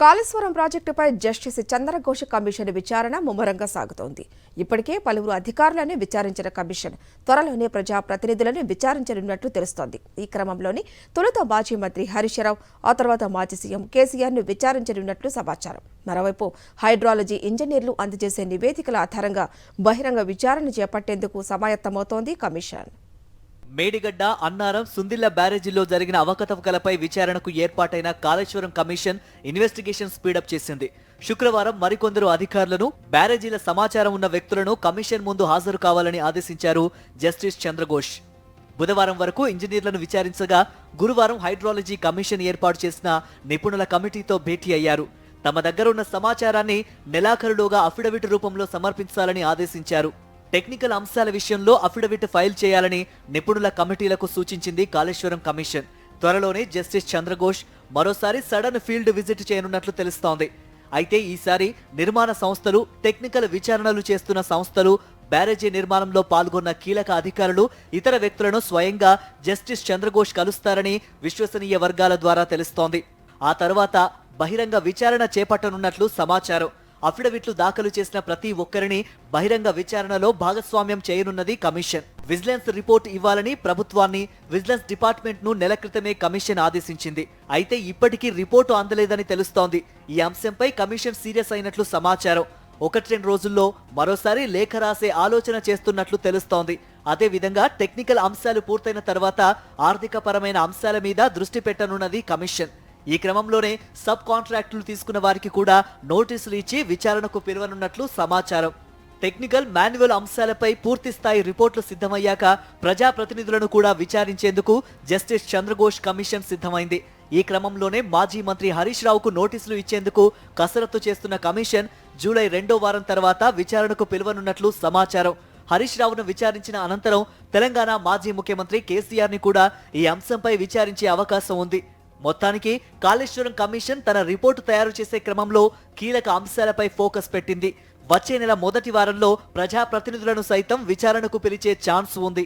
కాళేశ్వరం ప్రాజెక్టుపై justice Chandra Ghose commission విచారణ ముమ్మరంగా సాగుతోంది. ఇప్పటికే పలువురు అధికారులను విచారించిన కమిషన్ త్వరలోనే ప్రజాప్రతినిధులను విచారించనున్నట్లు తెలుస్తోంది. ఈ క్రమంలోనే తొలుత మాజీ మంత్రి హరీష్ రావు, ఆ తర్వాత మాజీ సీఎం కేసీఆర్ను విచారించనున్నట్లు సమాచారం. మరోవైపు హైడ్రాలజీ ఇంజనీర్లు అందజేసే నివేదికల ఆధారంగా బహిరంగ విచారణ చేపట్టేందుకు సమాయత్తమవుతోంది కమిషన్. మేడిగడ్డ, అన్నారం, సుందిళ్ల బ్యారేజీల్లో జరిగిన అవకతవకలపై విచారణకు ఏర్పాటైన కాళేశ్వరం కమిషన్ ఇన్వెస్టిగేషన్ స్పీడప్ చేసింది. శుక్రవారం మరికొందరు అధికారులను, బ్యారేజీల సమాచారం ఉన్న వ్యక్తులను కమిషన్ ముందు హాజరు కావాలని ఆదేశించారు జస్టిస్ చంద్రఘోష్. బుధవారం వరకు ఇంజనీర్లను విచారించగా గురువారం హైడ్రాలజీ కమిషన్ ఏర్పాటు చేసిన నిపుణుల కమిటీతో భేటీ అయ్యారు. తమ దగ్గరున్న సమాచారాన్ని నెలాఖరులోగా అఫిడవిట్ రూపంలో సమర్పించాలని ఆదేశించారు. టెక్నికల్ అంశాల విషయంలో అఫిడవిట్ ఫైల్ చేయాలని నిపుణుల కమిటీలకు సూచించింది కాళేశ్వరం కమిషన్. త్వరలోనే జస్టిస్ చంద్రఘోష్ మరోసారి సడన్ ఫీల్డ్ విజిట్ చేయనున్నట్లు తెలుస్తోంది. అయితే ఈసారి నిర్మాణ సంస్థలు, టెక్నికల్ విచారణలు చేస్తున్న సంస్థలు, బ్యారేజీ నిర్మాణంలో పాల్గొన్న కీలక అధికారులు, ఇతర వ్యక్తులను స్వయంగా జస్టిస్ చంద్రఘోష్ కలుస్తారని విశ్వసనీయ వర్గాల ద్వారా తెలుస్తోంది. ఆ తర్వాత బహిరంగ విచారణ చేపట్టనున్నట్లు సమాచారం. అఫిడవిట్లు దాఖలు చేసిన ప్రతి ఒక్కరిని బహిరంగ విచారణలో భాగస్వామ్యం చేయనున్నది కమిషన్. విజిలెన్స్ రిపోర్ట్ ఇవ్వాలని ప్రభుత్వాన్ని, విజిలెన్స్ డిపార్ట్మెంట్ ను నెల క్రితమే కమిషన్ ఆదేశించింది. అయితే ఇప్పటికీ రిపోర్టు అందలేదని తెలుస్తోంది. ఈ అంశంపై కమిషన్ సీరియస్ అయినట్లు సమాచారం. 1-2 రోజుల్లో మరోసారి లేఖ రాసే ఆలోచన చేస్తున్నట్లు తెలుస్తోంది. అదేవిధంగా టెక్నికల్ అంశాలు పూర్తయిన తర్వాత ఆర్థిక పరమైన అంశాల మీద దృష్టి పెట్టనున్నది కమిషన్. ఈ క్రమంలోనే సబ్ కాంట్రాక్టులు తీసుకున్న వారికి కూడా నోటీసులు ఇచ్చి విచారణకు పిలువనున్నట్లు సమాచారం. టెక్నికల్, మాన్యువల్ అంశాలపై పూర్తి స్థాయి రిపోర్టులు సిద్ధమయ్యాక ప్రజాప్రతినిధులను కూడా విచారించేందుకు జస్టిస్ చంద్రఘోష్ కమిషన్ సిద్ధమైంది. ఈ క్రమంలోనే మాజీ మంత్రి హరీష్ రావుకు నోటీసులు ఇచ్చేందుకు కసరత్తు చేస్తున్న కమిషన్ జూలై 2వ వారం తర్వాత విచారణకు పిలువనున్నట్లు సమాచారం. హరీష్ రావును విచారించిన అనంతరం తెలంగాణ మాజీ ముఖ్యమంత్రి కేసీఆర్ ని కూడా ఈ అంశంపై విచారించే అవకాశం ఉంది. మొత్తానికి కాళేశ్వరం కమిషన్ తన రిపోర్టు తయారు చేసే క్రమంలో కీలక అంశాలపై ఫోకస్ పెట్టింది. వచ్చే నెల మొదటి వారంలో ప్రజాప్రతినిధులను సైతం విచారణకు పిలిచే ఛాన్స్ ఉంది.